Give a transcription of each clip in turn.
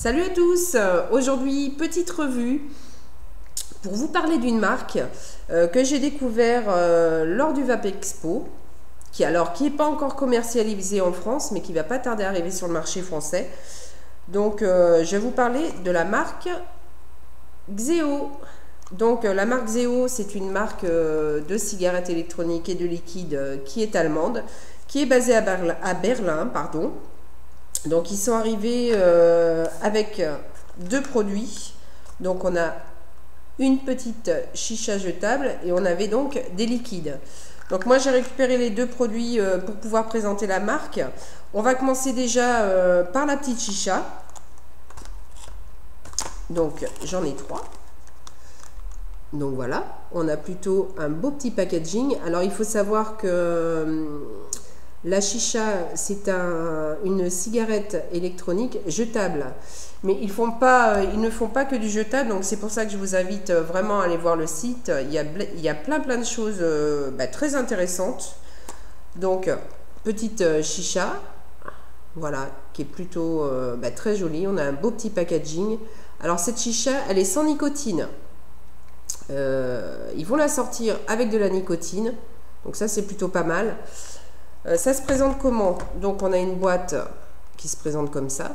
Salut à tous, aujourd'hui petite revue pour vous parler d'une marque que j'ai découvert lors du Vape Expo, qui n'est pas encore commercialisée en France mais qui va pas tarder à arriver sur le marché français. Donc je vais vous parler de la marque Xeo. Donc la marque Xeo, c'est une marque de cigarettes électroniques et de liquide qui est allemande, qui est basée à Berlin, pardon. Donc ils sont arrivés avec deux produits. Donc on a une petite chicha jetable et on avait donc des liquides. Donc moi j'ai récupéré les deux produits pour pouvoir présenter la marque. On va commencer déjà par la petite chicha. Donc j'en ai trois. Donc voilà, on a plutôt un beau petit packaging. Alors il faut savoir que la chicha, c'est une cigarette électronique jetable. Mais ils ne font pas que du jetable, donc c'est pour ça que je vous invite vraiment à aller voir le site. Il y a plein de choses très intéressantes. Donc, petite chicha, voilà, qui est plutôt très jolie. On a un beau petit packaging. Alors cette chicha, elle est sans nicotine. Ils vont la sortir avec de la nicotine, donc ça c'est plutôt pas mal. Ça se présente comment? Donc on a une boîte qui se présente comme ça.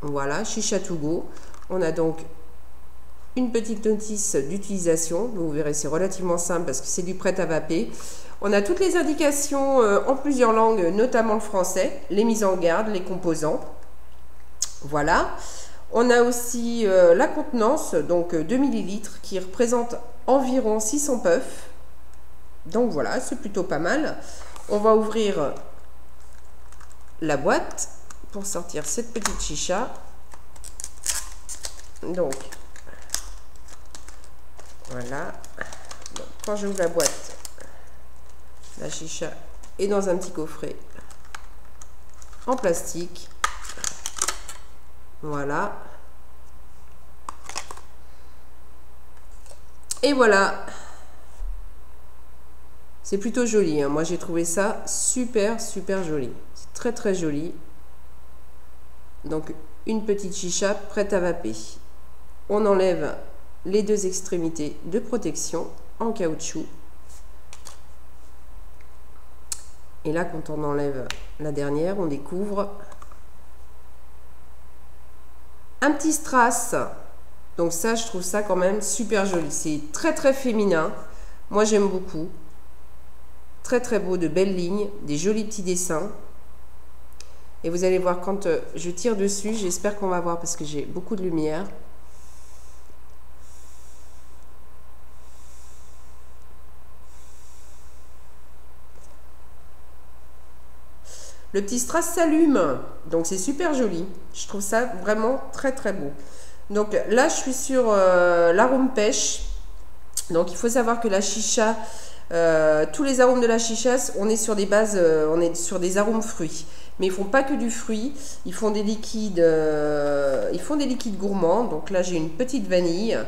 Voilà, chicha to go. On a donc une petite notice d'utilisation. Vous verrez, c'est relativement simple parce que c'est du prêt à vaper. On a toutes les indications en plusieurs langues, notamment le français, les mises en garde, les composants. Voilà. On a aussi la contenance, donc 2 ml, qui représente environ 600 puffs. Donc voilà, c'est plutôt pas mal. On va ouvrir la boîte pour sortir cette petite chicha. Donc, voilà. Donc, quand j'ouvre la boîte, la chicha est dans un petit coffret en plastique. Voilà. Et voilà. C'est plutôt joli, hein. Moi j'ai trouvé ça super joli. C'est très joli. Donc une petite chicha prête à vaper. On enlève les deux extrémités de protection en caoutchouc. Et là quand on enlève la dernière, on découvre un petit strass. Donc ça, je trouve ça quand même super joli. C'est très féminin. Moi j'aime beaucoup. Très beau, de belles lignes, des jolis petits dessins. Et vous allez voir quand je tire dessus, j'espère qu'on va voir parce que j'ai beaucoup de lumière. Le petit strass s'allume, donc c'est super joli. Je trouve ça vraiment très beau. Donc là, je suis sur l'arôme pêche. Donc il faut savoir que la chicha, tous les arômes de la chicha, on est sur des bases, on est sur des arômes fruits. Mais ils font pas que du fruit, ils font des liquides gourmands. Donc là j'ai une petite vanille.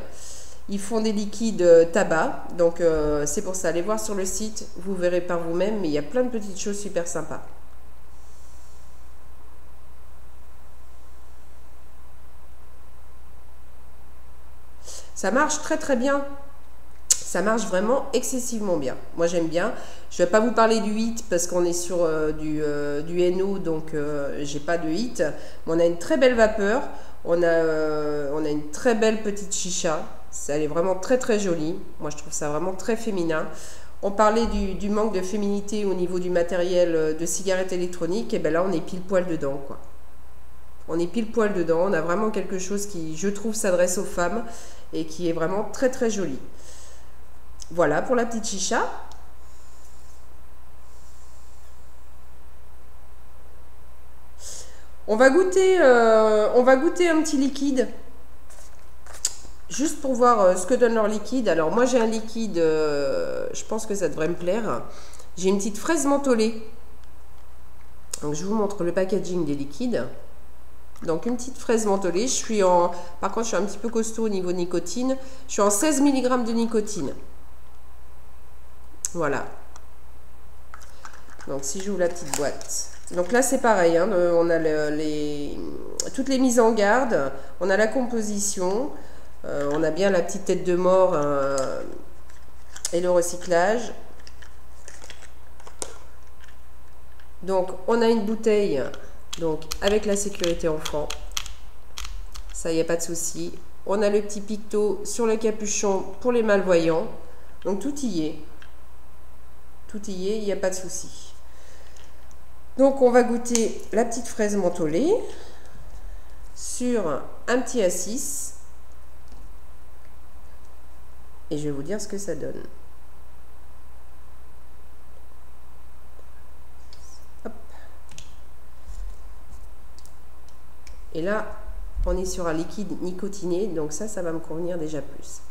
Ils font des liquides tabac. Donc c'est pour ça, allez voir sur le site, vous verrez par vous-même. Mais il y a plein de petites choses super sympas. Ça marche très bien. Ça marche vraiment excessivement bien. Moi j'aime bien. Je ne vais pas vous parler du HIT parce qu'on est sur du NO, donc j'ai pas de HIT. Mais on a une très belle vapeur. On a une très belle petite chicha. Elle est vraiment très jolie. Moi je trouve ça vraiment très féminin. On parlait du manque de féminité au niveau du matériel de cigarettes électroniques. Et bien là on est pile poil dedans, quoi. On est pile poil dedans. On a vraiment quelque chose qui, je trouve, s'adresse aux femmes et qui est vraiment très joli. Voilà pour la petite chicha. On va goûter un petit liquide. Juste pour voir ce que donne leur liquide. Alors moi j'ai un liquide, je pense que ça devrait me plaire. J'ai une petite fraise mentholée. Donc je vous montre le packaging des liquides. Donc une petite fraise mentholée. Par contre je suis un petit peu costaud au niveau nicotine. Je suis en 16 mg de nicotine. Voilà. Donc si j'ouvre la petite boîte. Donc là c'est pareil, hein, on a toutes les mises en garde, on a la composition, on a bien la petite tête de mort et le recyclage. Donc on a une bouteille donc avec la sécurité enfant, ça y a pas de souci. On a le petit picto sur le capuchon pour les malvoyants, donc tout y est, il n'y a pas de souci. Donc on va goûter la petite fraise mentholée sur un petit A6 et je vais vous dire ce que ça donne. Hop. Et là, on est sur un liquide nicotiné, donc ça va me convenir déjà plus.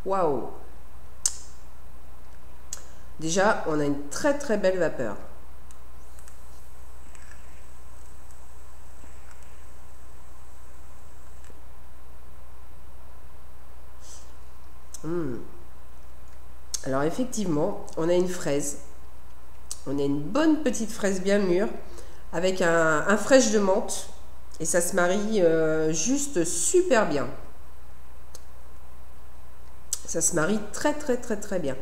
Waouh! Déjà, on a une très très belle vapeur. Alors effectivement, on a une fraise. On a une bonne petite fraise bien mûre avec un fraîche de menthe. Et ça se marie juste super bien. Ça se marie très très très très bien.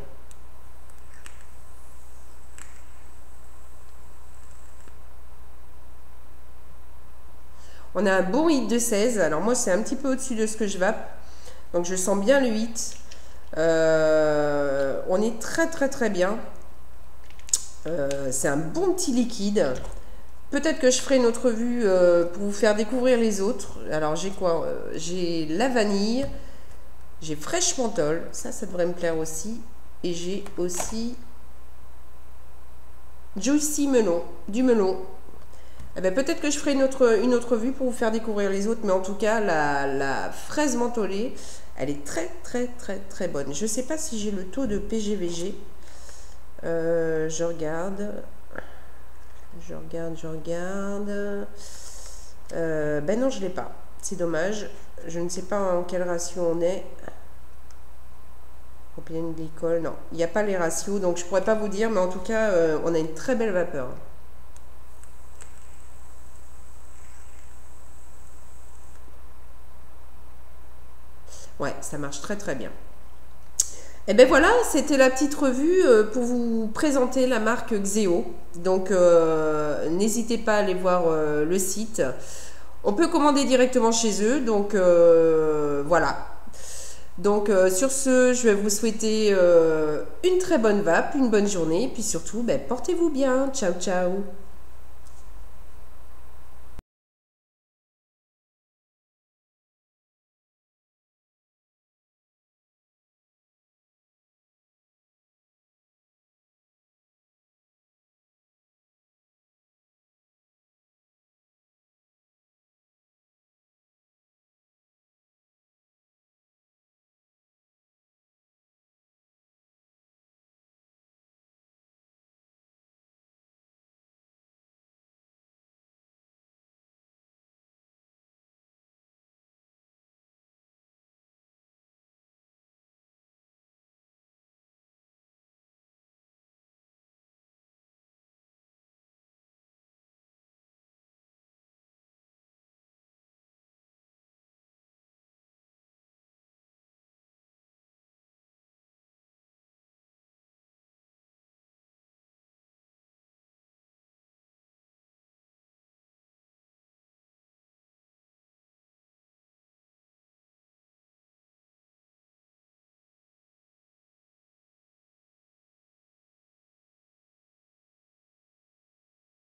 On a un bon hit de 16. Alors moi c'est un petit peu au-dessus de ce que je vape. Donc je sens bien le hit. On est très très très bien. C'est un bon petit liquide. Peut-être que je ferai une autre revue pour vous faire découvrir les autres. Alors j'ai quoi? J'ai la vanille. J'ai fraîche menthol, ça devrait me plaire aussi. Et j'ai aussi juicy melon, du melon. Eh ben, peut-être que je ferai une autre vue pour vous faire découvrir les autres, mais en tout cas, la fraise mentholée, elle est très très très très bonne. Je ne sais pas si j'ai le taux de PGVG. Je regarde. Ben non, je ne l'ai pas. C'est dommage. Je ne sais pas en quel ratio on est. Propylène glycol, non. Il n'y a pas les ratios, donc je ne pourrais pas vous dire, mais en tout cas, on a une très belle vapeur. Ouais, ça marche très très bien. Et ben voilà, c'était la petite revue pour vous présenter la marque Xeo. Donc n'hésitez pas à aller voir le site. On peut commander directement chez eux, donc voilà. Donc sur ce, je vais vous souhaiter une très bonne vape, une bonne journée, et puis surtout, ben, portez-vous bien. Ciao ciao.